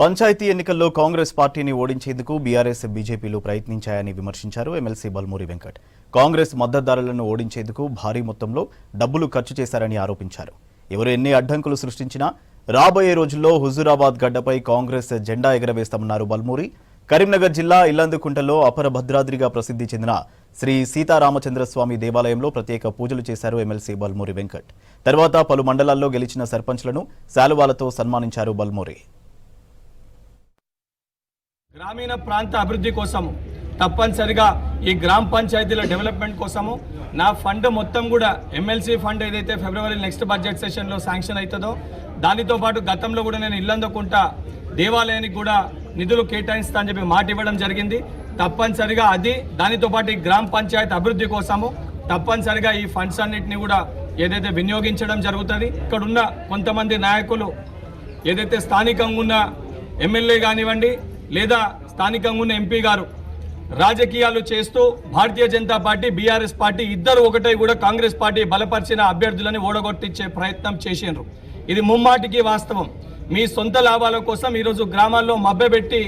పంచాయతీ ఎన్నికల్లో కాంగ్రెస్ పార్టీని ఓడించేందుకు బీఆర్ఎస్ బీజేపీలు ప్రయత్నించాయని విమర్శించారు ఎమ్మెల్సీ బల్మూరి వెంకట్. కాంగ్రెస్ మద్దతుదారులను ఓడించేందుకు భారీ మొత్తంలో డబ్బులు ఖర్చు చేశారని ఆరోపించారు. ఎవరు ఎన్ని అడ్డంకులు సృష్టించినా రాబోయే రోజుల్లో హుజూరాబాద్ గడ్డపై కాంగ్రెస్ జెండా ఎగరవేస్తామన్నారు బల్మూరి. కరీంనగర్ జిల్లా ఇల్లందుకుంటలో అపర భద్రాద్రిగా ప్రసిద్ధి చెందిన శ్రీ సీతారామచంద్రస్వామి దేవాలయంలో ప్రత్యేక పూజలు చేశారు ఎమ్మెల్సీ బల్మూరి వెంకట్. తర్వాత పలు మండలాల్లో గెలిచిన సర్పంచ్లను శాలువాలతో సన్మానించారు బల్మూరి. గ్రామీణ ప్రాంత అభివృద్ధి కోసము తప్పనిసరిగా ఈ గ్రామ పంచాయతీల డెవలప్మెంట్ కోసము నా ఫండ్ మొత్తం కూడా ఎమ్మెల్సీ ఫండ్ ఏదైతే ఫిబ్రవరి నెక్స్ట్ బడ్జెట్ సెషన్లో శాంక్షన్ అవుతుందో దానితో పాటు గతంలో కూడా నేను ఇల్లందుకుంట దేవాలయానికి కూడా నిధులు కేటాయిస్తా అని చెప్పి మాట ఇవ్వడం జరిగింది. తప్పనిసరిగా అది దానితో పాటు ఈ గ్రామ పంచాయతీ అభివృద్ధి కోసము తప్పనిసరిగా ఈ ఫండ్స్ అన్నింటినీ కూడా ఏదైతే వినియోగించడం జరుగుతుంది. ఇక్కడున్న కొంతమంది నాయకులు ఏదైతే స్థానికంగా ఉన్న ఎమ్మెల్యే కానివ్వండి లేదా స్థానికంగా ఉన్న ఎంపీ గారు రాజకీయాలు చేస్తూ Bharatiya Janata party BRS party ఇద్దరు ఒకటే కూడా కాంగ్రెస్ పార్టీ బలపరిచిన అభ్యర్థులని ఓడగొట్టించే ప్రయత్నం చేసిండ్రు. ఇది ముమ్మాటికి వాస్తవం. మీ సొంత లాభాల కోసం ఈరోజు గ్రామాల్లో మభ్యపెట్టి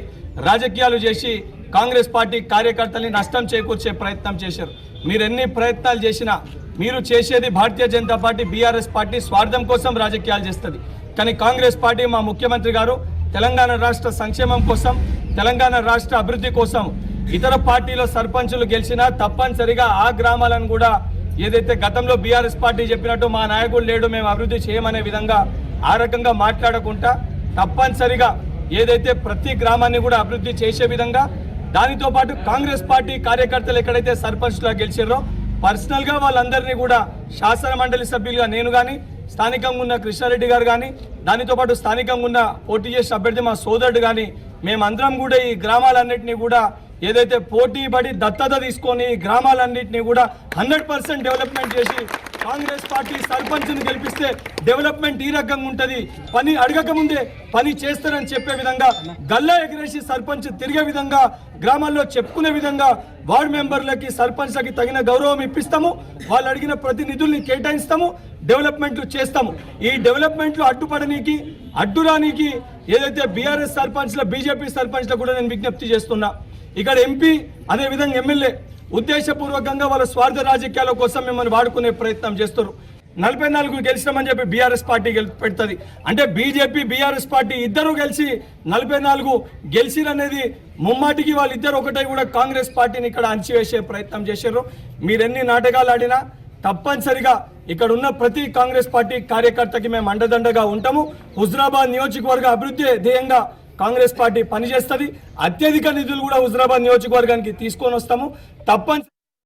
రాజకీయాలు చేసి కాంగ్రెస్ పార్టీ కార్యకర్తల్ని నష్టం చేకూర్చే ప్రయత్నం చేశారు. మీరు ఎన్ని ప్రయత్నాలు చేసినా మీరు చేసేది Bharatiya Janata party BRS party స్వార్థం కోసం రాజకీయాలు చేస్తుంది. కానీ కాంగ్రెస్ పార్టీ మా ముఖ్యమంత్రి గారు తెలంగాణ రాష్ట్ర సంక్షేమం కోసం తెలంగాణ రాష్ట్ర అభివృద్ధి కోసం ఇతర పార్టీలో సర్పంచులు గెలిచినా తప్పనిసరిగా ఆ గ్రామాలను కూడా ఏదైతే గతంలో బీఆర్ఎస్ పార్టీ చెప్పినట్టు మా నాయకుడు లేడు మేము అభివృద్ధి చేయమనే విధంగా ఆ రకంగా మాట్లాడకుండా తప్పనిసరిగా ఏదైతే ప్రతి గ్రామాన్ని కూడా అభివృద్ధి చేసే విధంగా దానితో పాటు కాంగ్రెస్ పార్టీ కార్యకర్తలు ఎక్కడైతే సర్పంచ్లుగా గెలిచారో పర్సనల్గా వాళ్ళందరినీ కూడా శాసన మండలి సభ్యులుగా నేను కానీ స్థానికంగా ఉన్న కృష్ణారెడ్డి గారు కానీ దానితో పాటు స్థానికంగా ఉన్న పోటీ చేసిన అభ్యర్థి మా సోదరుడు కానీ మేమందరం కూడా ఈ గ్రామాలన్నింటినీ కూడా ఏదైతే పోటీ పడి దత్తత తీసుకొని ఈ గ్రామాలన్నింటినీ కూడా 100% డెవలప్మెంట్ చేసి కాంగ్రెస్ పార్టీ సర్పంచ్ని గెలిపిస్తే డెవలప్మెంట్ ఈ రకంగా ఉంటుంది, పని అడగకముందే పని చేస్తారని చెప్పే విధంగా గల్లా ఎగిరేసి సర్పంచ్ తిరిగే విధంగా గ్రామాల్లో చెప్పుకునే విధంగా వార్డు మెంబర్లకి సర్పంచ్లకి తగిన గౌరవం ఇప్పిస్తాము. వాళ్ళు అడిగిన ప్రతి నిధుల్ని కేటాయిస్తాము, డెవలప్మెంట్లు చేస్తాము. ఈ డెవలప్మెంట్లు అడ్డుపడనీకి అడ్డురానికి ఏదైతే బీఆర్ఎస్ సర్పంచ్ల బీజేపీ సర్పంచ్ల కూడా నేను విజ్ఞప్తి చేస్తున్నా. ఇక్కడ ఎంపీ అదేవిధంగా ఎమ్మెల్యే ఉద్దేశపూర్వకంగా వాళ్ళ స్వార్థ రాజకీయాల కోసం మిమ్మల్ని వాడుకునే ప్రయత్నం చేస్తారు. 44 గెలిచినామని చెప్పి బీఆర్ఎస్ పార్టీ పెడుతుంది. అంటే బీజేపీ బీఆర్ఎస్ పార్టీ ఇద్దరు కలిసి 44 గెలిచిరనేది ముమ్మాటికి వాళ్ళిద్దరు ఒకటే కూడా కాంగ్రెస్ పార్టీని ఇక్కడ అణచివేసే ప్రయత్నం చేశారు. మీరెన్ని నాటకాలు ఆడినా తప్పనిసరిగా ఇక్కడ ఉన్న ప్రతి కాంగ్రెస్ పార్టీ కార్యకర్తకి మేము అండదండగా ఉంటాము. హుజూరాబాద్ నియోజకవర్గ అభివృద్ధి ధ్యేయంగా కాంగ్రెస్ పార్టీ పనిచేస్తుంది. అత్యధిక నిధులు కూడా హుజూరాబాద్ నియోజకవర్గానికి తీసుకొని వస్తాము. తప్పని